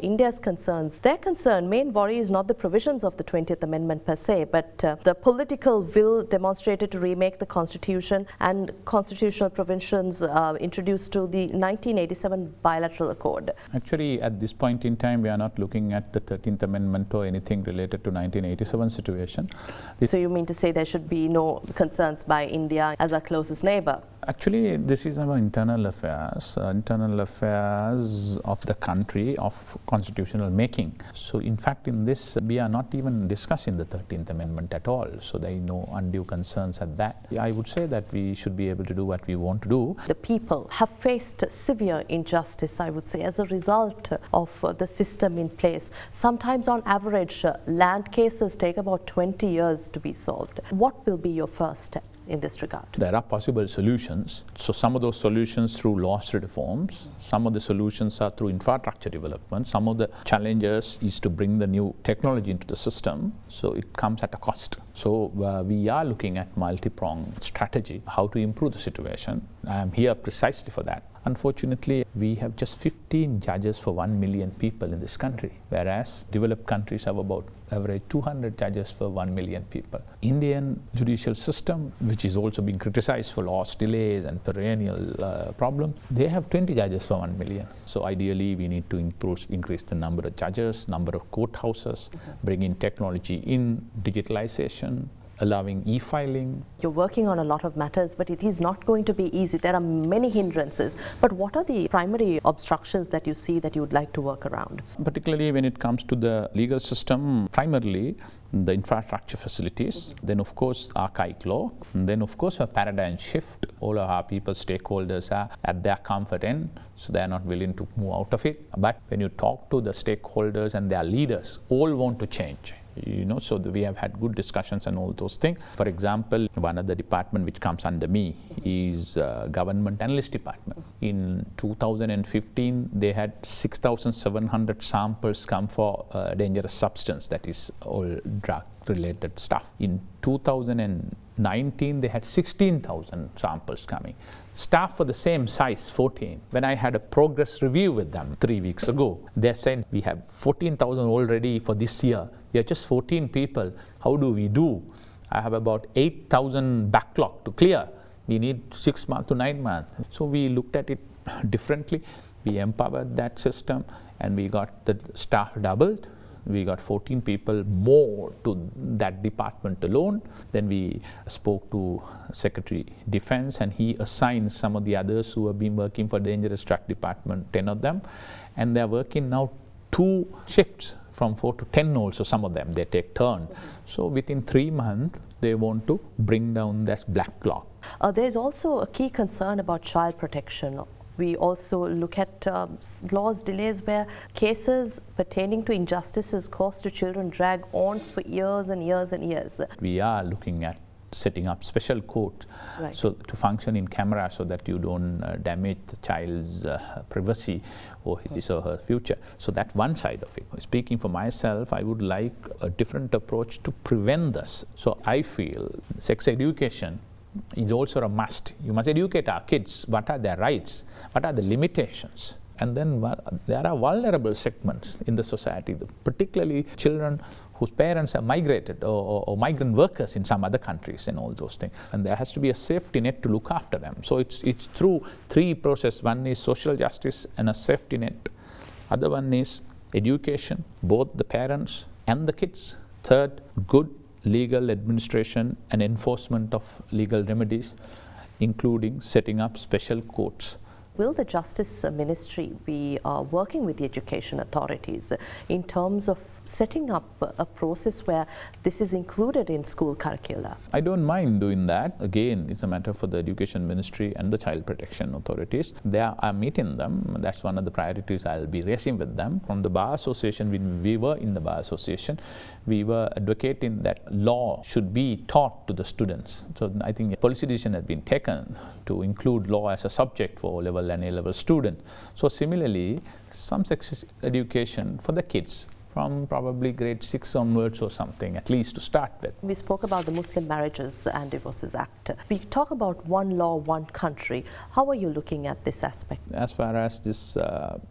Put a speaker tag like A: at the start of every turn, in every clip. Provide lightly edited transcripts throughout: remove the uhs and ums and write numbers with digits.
A: India's concerns, their concern, main worry is not the provisions of the 20th Amendment per se, but the political will demonstrated to remake the Constitution and constitutional provisions introduced to the 1987 bilateral accord.
B: Actually, at this point in time, we are not looking at the 13th Amendment or anything related to 1987 situation.
A: So you mean to say there should be no concerns by India as our closest neighbor?
B: Actually, this is our internal affairs of the country, of constitutional making. So in fact, in this, we are not even discussing the 13th Amendment at all. So there is no undue concerns at that. I would say that we should be able to do what we want to do.
A: The people have faced severe injustice, I would say, as a result of the system in place. Sometimes on average, land cases take about 20 years to be solved. What will be your first step in this regard?
B: There are possible solutions. So some of those solutions through laws reforms, some of the solutions are through infrastructure development, some of the challenges is to bring the new technology into the system, so it comes at a cost. So we are looking at multi-pronged strategy, how to improve the situation. I am here precisely for that. Unfortunately, we have just 15 judges for 1 million people in this country, whereas developed countries have about average 200 judges for 1 million people. Indian judicial system, which is also being criticized for lost delays and perennial problems, they have 20 judges for 1 million. So ideally, we need to increase the number of judges, number of courthouses, bring in technology in digitalization, allowing e-filing.
A: You're working on a lot of matters, but it is not going to be easy. There are many hindrances. But what are the primary obstructions that you see that you would like to work around?
B: Particularly when it comes to the legal system, primarily the infrastructure facilities, then of course archaic law, and then of course a paradigm shift. All of our people, stakeholders are at their comfort end, so they are not willing to move out of it. But when you talk to the stakeholders and their leaders, all want to change. So we have had good discussions and all those things. For example, one of the department which comes under me is Government Analyst Department. In 2015, they had 6,700 samples come for dangerous substance, that is all drug-related stuff. In 2019, they had 16,000 samples coming. Staff for the same size, 14. When I had a progress review with them 3 weeks ago, they said, we have 14,000 already for this year. We are just 14 people. How do we do? I have about 8,000 backlog to clear. We need 6 months to 9 months. So we looked at it differently. We empowered that system and we got the staff doubled. We got 14 people more to that department alone. Then we spoke to Secretary Defense and he assigned some of the others who have been working for Dangerous Drug Department, 10 of them. And they're working now 2 shifts, from 4 to 10 also, some of them, they take turn. So within 3 months, they want to bring down that black clock.
A: There's also a key concern about child protection. We also look at laws delays where cases pertaining to injustices caused to children drag on for years and years and years.
B: We are looking at setting up special courts,
A: right,
B: so to function in camera so that you don't damage the child's privacy or his or her future. So that's one side of it. Speaking for myself, I would like a different approach to prevent this. So I feel sex education is also a must. You must educate our kids. What are their rights? What are the limitations? And then there are vulnerable segments in the society, particularly children whose parents are migrated or migrant workers in some other countries and all those things. And there has to be a safety net to look after them. So it's through 3 processes. One is social justice and a safety net. Other one is education, both the parents and the kids. Third, good legal administration and enforcement of legal remedies, including setting up special courts.
A: Will the Justice Ministry be working with the education authorities in terms of setting up a process where this is included in school curricula?
B: I don't mind doing that. Again, it's a matter for the Education Ministry and the Child Protection authorities. I'm meeting them. That's one of the priorities I'll be raising with them. From the Bar Association, when we were in the Bar Association, we were advocating that law should be taught to the students. So I think a policy decision has been taken to include law as a subject for O-level and A-level students. So similarly, some sex education for the kids from probably grade 6 onwards or something, at least to start with.
A: We spoke about the Muslim Marriages and Divorces Act. We talk about one law, one country. How are you looking at this aspect?
B: As far as this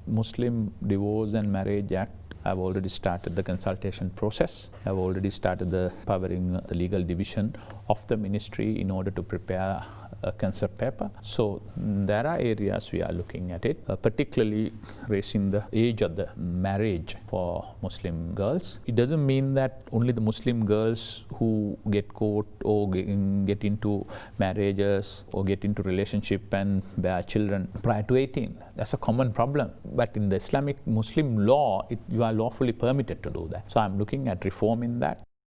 B: Muslim Divorce and Marriage Act, I've already started the consultation process. I've already started the powering the legal division of the ministry in order to prepare a concept paper. So there are areas we are looking at it, particularly raising the age of the marriage for Muslim girls. It doesn't mean that only the Muslim girls who get caught or get into marriages or get into relationship and bear children prior to 18. That's a common problem. But in the Islamic Muslim law, you are lawfully permitted to do that. So I'm looking at reforming that.